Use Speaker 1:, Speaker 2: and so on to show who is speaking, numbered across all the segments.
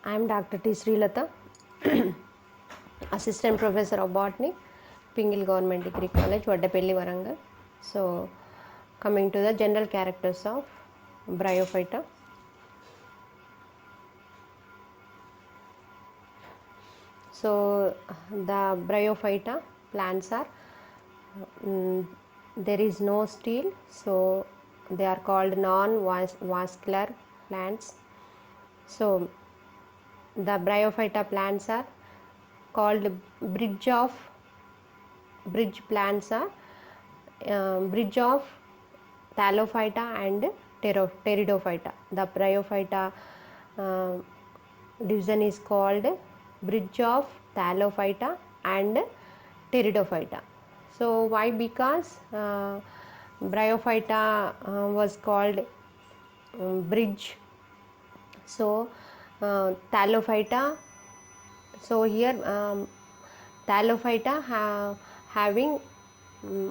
Speaker 1: I am Dr.T.Sreelatha, Assistant Professor of Botany, Pingle Government Degree College, Vaddapelli, Varangal. So, coming to the general characters of Bryophyta. So, the Bryophyta plants are, there is no steel, so they are called non-vascular plants. So, the Bryophyta plants are called bridge plants are bridge of Thallophyta and Pteridophyta. The Bryophyta division is called bridge of Thallophyta and Pteridophyta. So why? Because Bryophyta was called bridge. So Thallophyta. So here Thallophyta having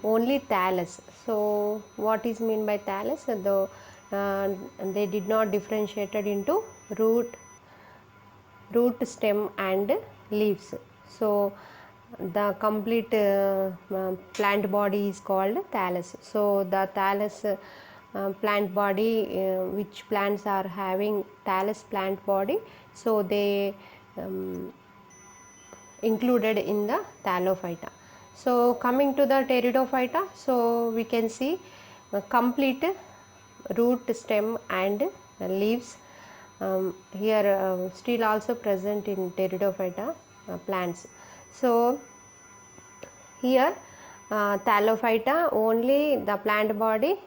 Speaker 1: only thallus. So what is mean by thallus? Though they did not differentiated into root, stem and leaves. So the complete plant body is called thallus. So the thallus plant body, which plants are having thallus plant body, so they included in the Thallophyta. So coming to the Pteridophyta, so we can see complete root, stem and leaves. Here still also present in Pteridophyta plants. So here Thallophyta only the plant body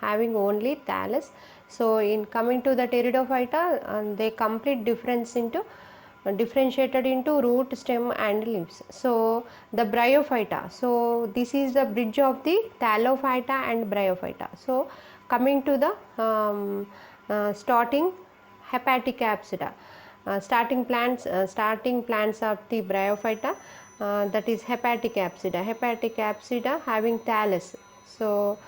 Speaker 1: having only thallus. So in coming to the Pteridophyta, they complete differentiated into root, stem and leaves. So the Bryophyta, so this is the bridge of the Thallophyta and Bryophyta. So coming to the starting hepatic apsida, starting plants of the Bryophyta, that is hepatic apsida having thallus. So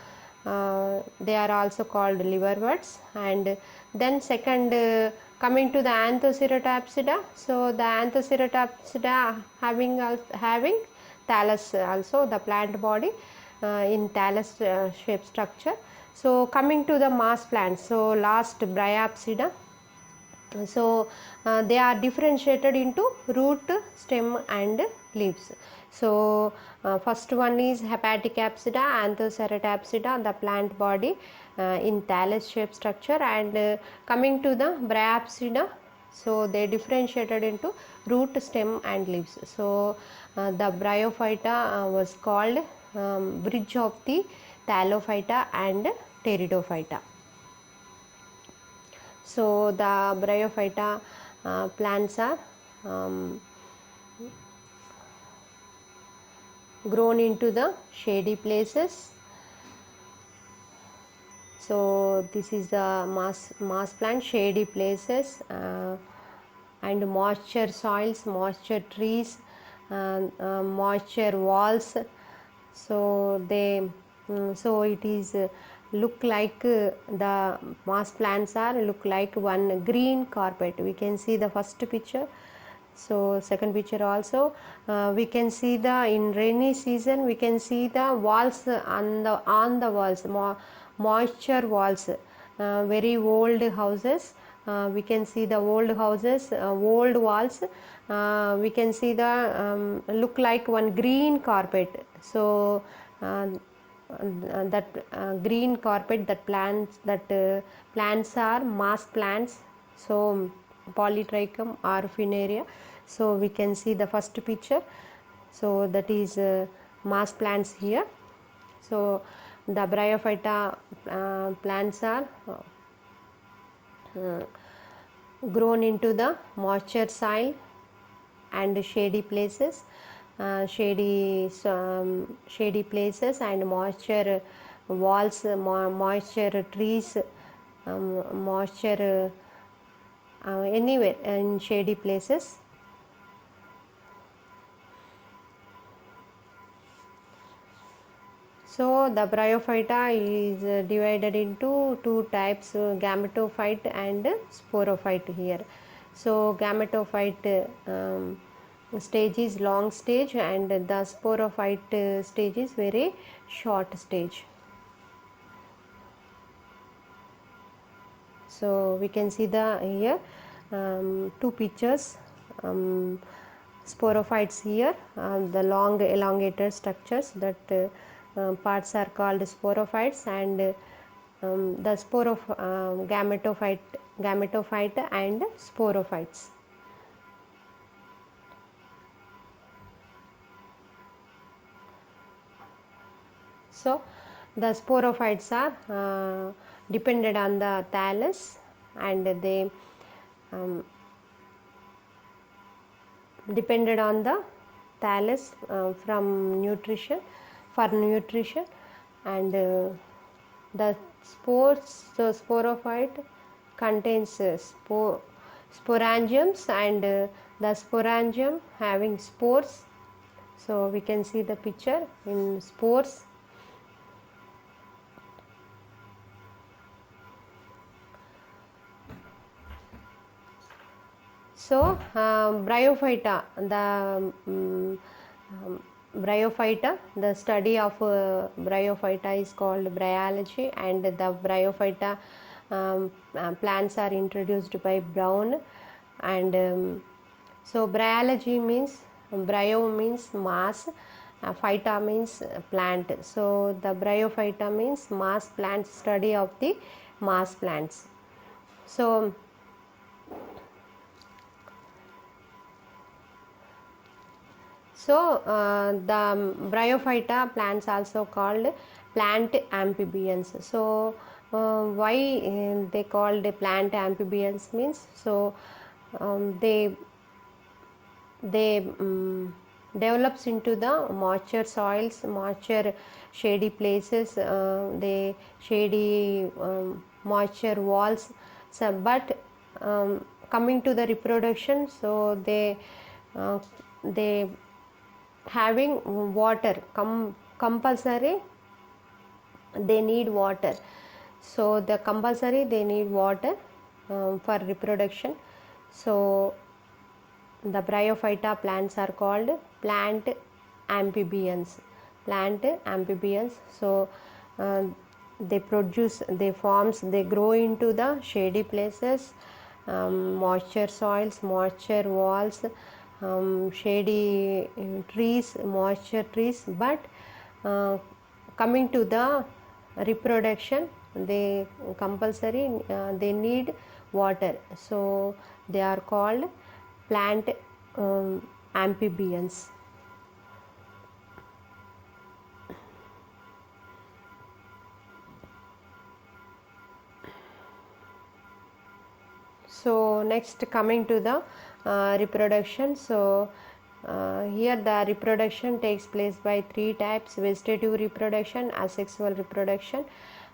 Speaker 1: they are also called liverworts. And then second, coming to the anthoceratapsida, so the anthoceratapsida having thallus also, the plant body in thallus shape structure. So coming to the moss plants, so last Bryopsida, so they are differentiated into root, stem and leaves. So first one is hepatic apsida, anthoceratapsida, the plant body in thallus shape structure. And coming to the Bryopsida, so they differentiated into root, stem and leaves. So the Bryophyta was called bridge of the Thallophyta and Pteridophyta. So the Bryophyta plants are grown into the shady places. So this is the moss plant, shady places and moisture soils, moisture trees, moisture walls. So they so it is look like the moss plants are look like one green carpet. We can see the first picture. So second picture also we can see the in rainy season we can see the walls on the walls, moisture walls, very old houses. We can see the old houses, old walls. We can see the look like one green carpet. So that green carpet, that plants are moss plants. So Polytrichum or Funaria. So we can see the first picture. So that is moss plants here. So the Bryophyta plants are grown into the moisture soil and shady places, shady places and moisture walls, moisture trees, moisture anywhere in shady places. So the Bryophyta is divided into two types, gametophyte and sporophyte here. So gametophyte stage is long stage, and the sporophyte stage is very short stage. So we can see the here two pictures, sporophytes here, the long elongated structures, that parts are called sporophytes, and the gametophyte and sporophytes. So the sporophytes are dependent on the thallus, and they depended on the thallus from nutrition, for nutrition, and the spores, the sporophyte contains sporangiums, and the sporangium having spores. So we can see the picture in spores. So Bryophyta, the Bryophyta, the study of Bryophyta is called bryology, and the Bryophyta plants are introduced by Brown. And so bryology means, bryo means mass, phyta means plant. So the Bryophyta means mass plants, study of the mass plants. So the Bryophyta plants also called plant amphibians. So why they called plant amphibians means, so they develops into the moisture soils, moisture shady places, they shady moisture walls. So but coming to the reproduction, so they having water, compulsory they need water. So the compulsory they need water for reproduction. So the Bryophyta plants are called plant amphibians. So they grow into the shady places, moisture soils, moisture walls, shady trees, moisture trees. But coming to the reproduction, they compulsory they need water. So they are called plant amphibians. So next, coming to the reproduction. So here the reproduction takes place by three types: vegetative reproduction, asexual reproduction,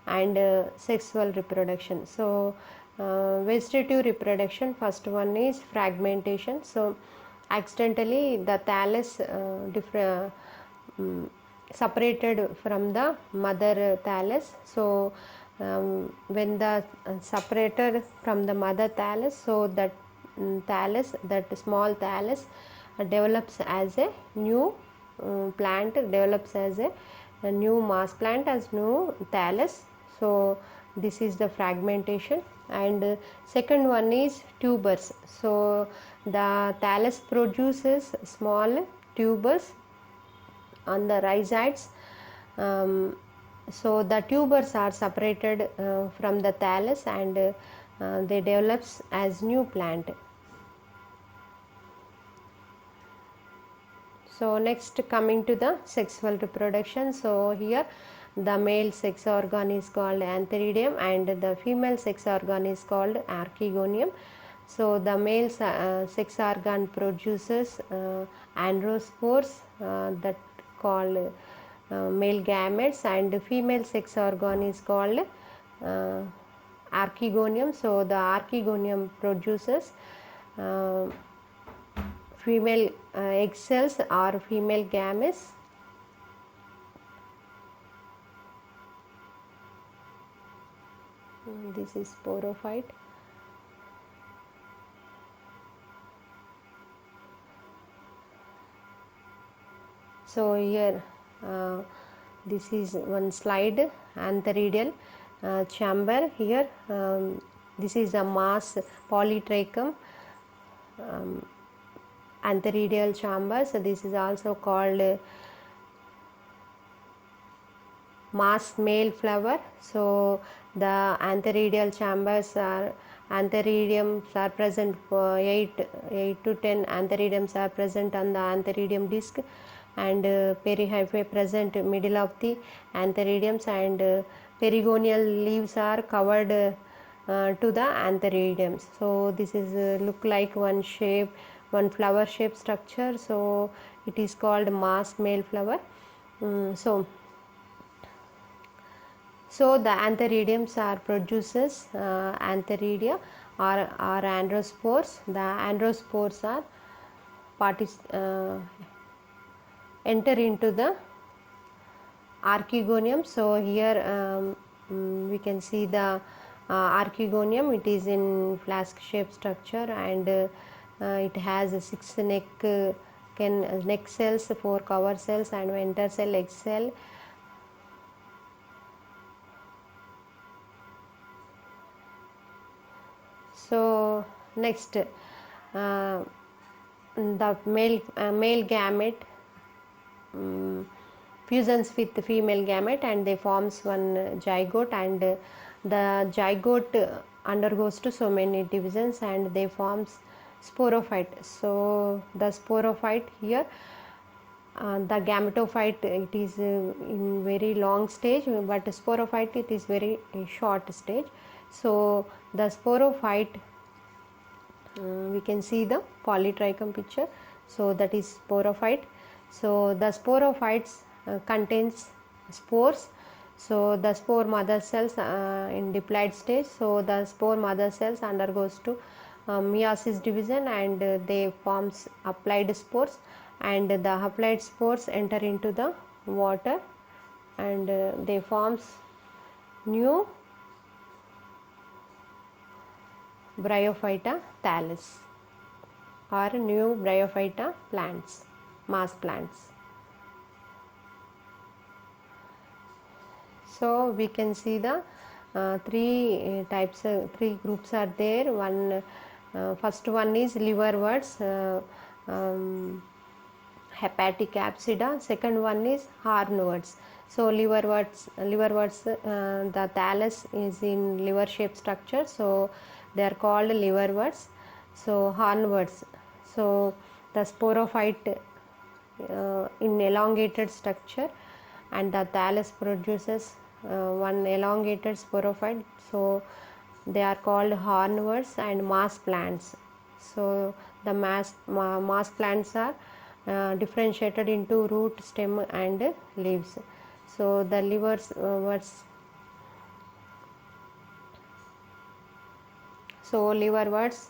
Speaker 1: and sexual reproduction. So vegetative reproduction, first one is fragmentation. So accidentally the thallus separated from the mother thallus. So when the separated from the mother thallus, so that thallus, that small thallus develops as a new plant, develops as a new mass plant, as new thallus. So this is the fragmentation. And second one is tubers. So the thallus produces small tubers on the rhizoids. So the tubers are separated from the thallus, and they develops as new plant. So next, coming to the sexual reproduction. So here the male sex organ is called antheridium, and the female sex organ is called archegonium. So the male sex organ produces androspores that called male gametes, and the female sex organ is called archegonium. So the archegonium produces female egg cells or female gametes. This is sporophyte. So here this is one slide, antheridial chamber. Here this is a mass polytrichum antheridial chamber. So this is also called mass male flower. So the antheridial chambers are antheridiums are present for 8 to 10 antheridiums are present on the antheridium disc, and perihyphae present middle of the antheridiums, and perigonial leaves are covered to the antheridiums. So this is look like one shape, one flower shape structure. So it is called mass male flower. So the antheridiums are produces antheridia or androspores. The androspores are enter into the archegonium. So here we can see the archegonium. It is in flask shaped structure, and it has 6 neck cells, 4 cover cells, and venter cell, egg cell. So next the male gamete fusions with the female gamete, and they forms one zygote, and the zygote undergoes to so many divisions, and they forms sporophyte. So the sporophyte here, the gametophyte, it is in very long stage, but sporophyte it is very short stage. So the sporophyte, we can see the polytrichum picture. So that is sporophyte. So the sporophytes contains spores. So the spore mother cells in diploid stage. So the spore mother cells undergoes to meiosis division, and they forms haploid spores, and the haploid spores enter into the water, and they forms new Bryophyta thallus or new Bryophyta plants, mass plants. So we can see the three groups are there. One first one is liverworts, hepatic apsida. Second one is hornworts. So liverworts, the thallus is in liver shaped structure, so they are called liverworts. So hornworts, so the sporophyte in elongated structure, and the thallus produces one elongated sporophyte, so they are called hornworts and mass plants. So the mass plants are differentiated into root, stem, and leaves. So the liverworts, so liverworts,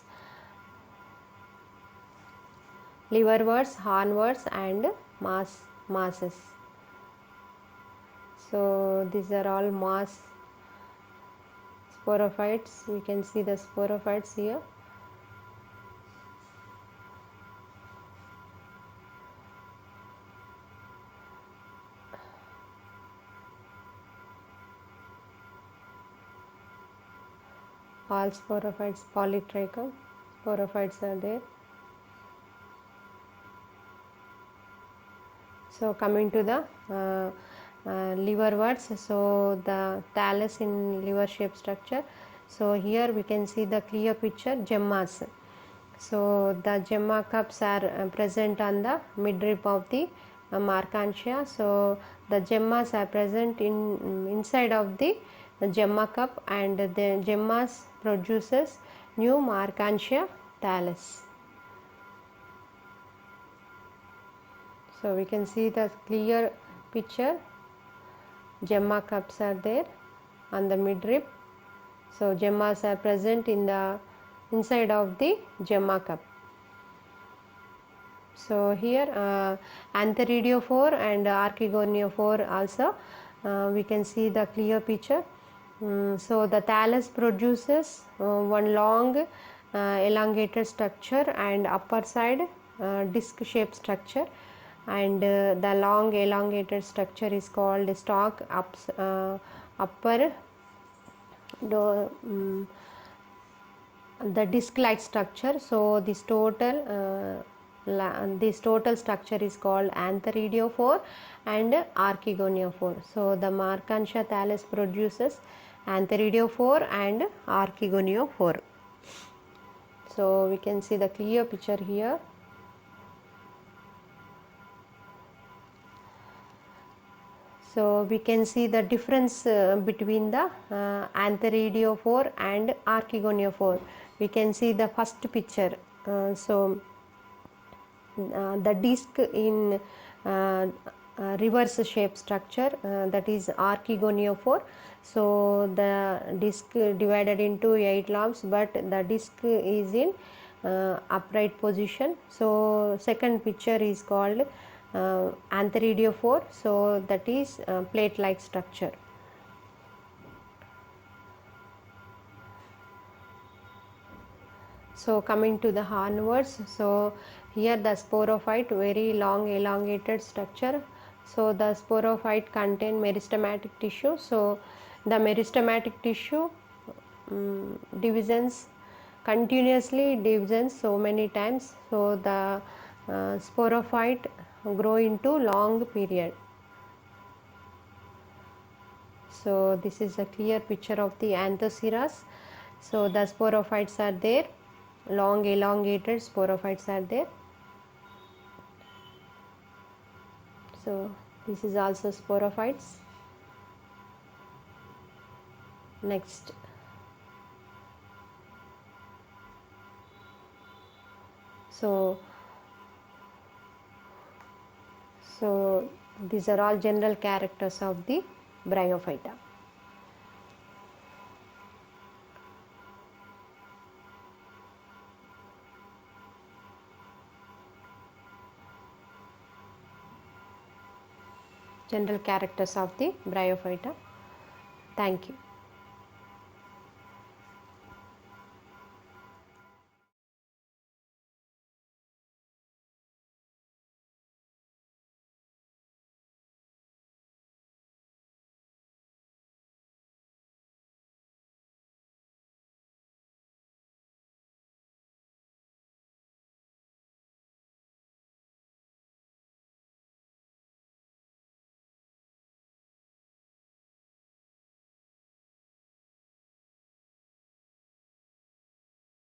Speaker 1: hornworts, and masses. So these are all mass sporophytes. We can see the sporophytes here. All sporophytes, polytrichum sporophytes are there. So coming to the liverworts, so the thallus in liver shaped structure. So here we can see the clear picture, gemmas. So the gemma cups are present on the midrib of the marcantia. So the gemmas are present inside of the gemma cup, and the gemmas produces new marcantia thallus. So we can see the clear picture, gemma cups are there on the midrib. So gemmas are present in the inside of the gemma cup. So here antheridiophore and archegoniophore also we can see the clear picture. So the thallus produces one long elongated structure and upper side disc shaped structure, and the long elongated structure is called stalk. Upper the disc like structure. So this total structure is called antheridiophore and archegoniophore. So the Markantia thallus produces antheridiophore and archegoniophore. So we can see the clear picture here. So we can see the difference between the antheridiophore and archegoniophore. We can see the first picture. The disc in reverse shape structure, that is archegoniophore. So the disc divided into 8 lobes, but the disc is in upright position. So second picture is called antheridiophore. So that is plate like structure. So coming to the hornworts, so here the sporophyte, very long elongated structure. So the sporophyte contain meristematic tissue. So the meristematic tissue divisions continuously, divisions so many times. So the sporophyte grow into long period. So this is a clear picture of the anthoceras. So the sporophytes are there, long elongated sporophytes are there. So this is also sporophytes. Next, so these are all general characters of the Bryophyta. General characters of the Bryophyta. Thank you.